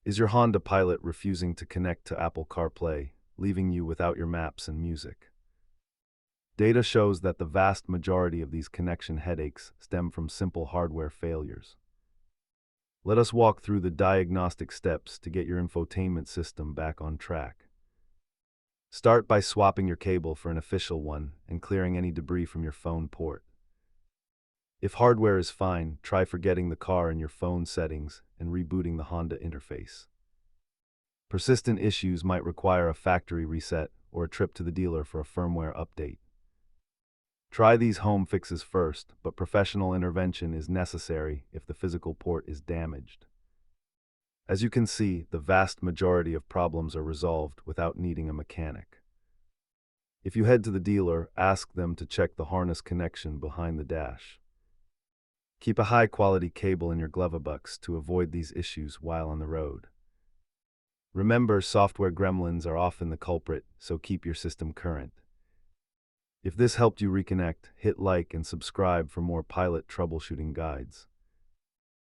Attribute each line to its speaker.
Speaker 1: Is your Honda Pilot refusing to connect to Apple CarPlay, leaving you without your maps and music? Data shows that the vast majority of these connection headaches stem from simple hardware failures. Let us walk through the diagnostic steps to get your infotainment system back on track. Start by swapping your cable for an official one and clearing any debris from your phone port. If hardware is fine, try forgetting the car in your phone settings and rebooting the Honda interface. Persistent issues might require a factory reset or a trip to the dealer for a firmware update. Try these home fixes first, but professional intervention is necessary if the physical port is damaged. As you can see, the vast majority of problems are resolved without needing a mechanic. If you head to the dealer, ask them to check the harness connection behind the dash. Keep a high-quality cable in your glove box to avoid these issues while on the road. Remember, software gremlins are often the culprit, so keep your system current. If this helped you reconnect, hit like and subscribe for more pilot troubleshooting guides.